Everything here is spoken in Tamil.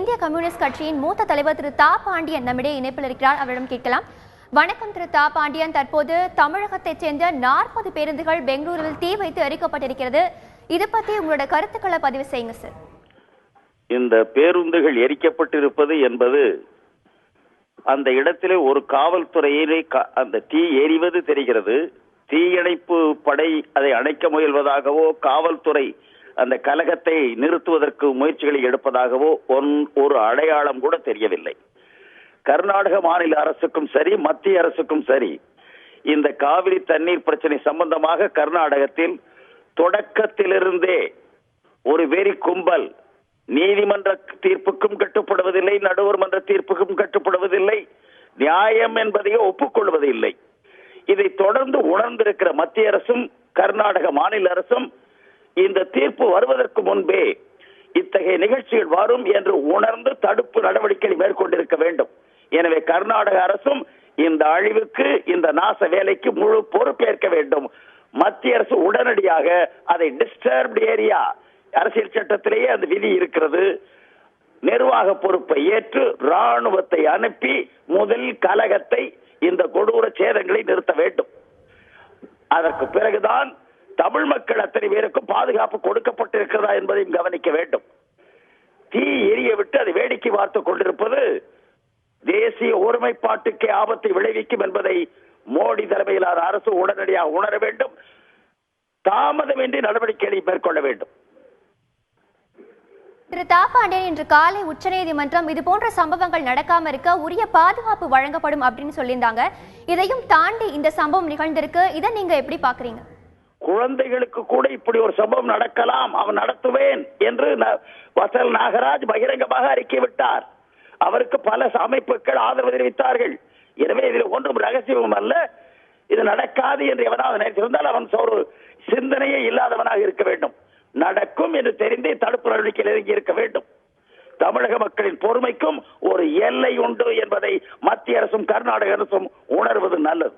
இந்திய கம்யூனிஸ்ட் கட்சியின் மூத்த தலைவர் திரு தா பாண்டியன் நம்மிடையே இணைப்பில் இருக்கிறார். அவரிடம் கேட்கலாம். வணக்கம் திரு தா பாண்டியன். தற்போது தமிழகத்தைச் சேர்ந்த 40 பேருந்துகள் பெங்களூருவில் தீ வைத்து எரிக்கப்பட்டிருக்கிறது. இது பற்றி உங்களோட கருத்துக்களை பதிவு செய்யுங்க சார். இந்த பேருந்துகள் எரிக்கப்பட்டிருப்பது என்பது அந்த இடத்திலே ஒரு காவல்துறையிலே அந்த தீ எரிவது தெரிகிறது. தீயணைப்பு படை அதை அணைக்க முயல்வதாகவோ காவல்துறை அந்த கலகத்தை நிறுத்துவதற்கு முயற்சிகளை எடுப்பதாகவோ ஒரு அடையாளம் கூட தெரியவில்லை. கர்நாடக மாநில அரசுக்கும் சரி மத்திய அரசுக்கும் சரி இந்த காவிரி தண்ணீர் பிரச்சனை சம்பந்தமாக கர்நாடகத்தில் தொடக்கத்திலிருந்தே ஒரு வெறி கும்பல் நீதிமன்ற தீர்ப்புக்கும் கட்டுப்படுவதில்லை, நடுவர் மன்ற தீர்ப்புக்கும் கட்டுப்படுவதில்லை, நியாயம் என்பதையோ ஒப்புக்கொள்வதில்லை. இதை தொடர்ந்து உணர்ந்திருக்கிற மத்திய அரசும் கர்நாடக மாநில அரசும் இந்த தீர்ப்பு வருவதற்கு முன்பே இத்தகைய நிகழ்ச்சிகள் வரும் என்று உணர்ந்து தடுப்பு நடவடிக்கைகளை மேற்கொண்டிருக்க வேண்டும். எனவே கர்நாடக அரசும் இந்த அழிவுக்கு இந்த நாச வேலைக்கு முழு பொறுப்பேற்க வேண்டும். மத்திய அரசு உடனடியாக அதை டிஸ்டர்ப்ட் ஏரியா அரசியல் சட்டத்திலேயே அந்த விதி இருக்கிறது. நிர்வாக பொறுப்பை ஏற்று ராணுவத்தை அனுப்பி முதல் கலகத்தை இந்த கொடூர சேதங்களை நிறுத்த வேண்டும். அதற்கு பிறகுதான் தமிழ் மக்கள் அத்தனை பேருக்கும் பாதுகாப்பு கொடுக்கப்பட்டிருக்கிறதா என்பதையும் கவனிக்க வேண்டும். தீ எரிய விட்டு அதை வேடிக்கை பார்த்துக் கொண்டிருப்பது தேசிய ஒருமைப்பாட்டுக்கே ஆபத்தை விளைவிக்கும் என்பதை மோடி தலைமையிலான அரசு உடனடியாக உணர வேண்டும். தாமதமின்றி நடவடிக்கைகளை மேற்கொள்ள வேண்டும். திரு தா பாண்டியன், இன்று காலை உச்சநீதிமன்றம் இது போன்ற சம்பவங்கள் நடக்காம இருக்க உரிய பாதுகாப்பு வழங்கப்படும் அப்படின்னு சொல்லியிருந்தாங்க. இதையும் தாண்டி இந்த சம்பவம் நிகழ்ந்திருக்கு. இதை நீங்க எப்படி பாக்குறீங்க? குழந்தைகளுக்கு கூட இப்படி ஒரு சம்பவம் நடக்கலாம், அவன் நடத்துவேன் என்று வசல் நாகராஜ் பகிரங்கமாக அறிக்கை விட்டார். அவருக்கு பல அமைப்புகள் ஆதரவு தெரிவித்தார்கள். எனவே இதில் ஒன்றும் ரகசியமும் அல்ல. இது நடக்காது என்று எவனாவது நினைத்திருந்தால் அவன் ஒரு சிந்தனையே இல்லாதவனாக இருக்க வேண்டும். நடக்கும் என்று தெரிந்தே தடுப்பு நடவடிக்கையில் இறங்கி இருக்க வேண்டும். தமிழக மக்களின் பொறுமைக்கும் ஒரு எல்லை உண்டு என்பதை மத்திய அரசும் கர்நாடக அரசும் உணர்வது நல்லது.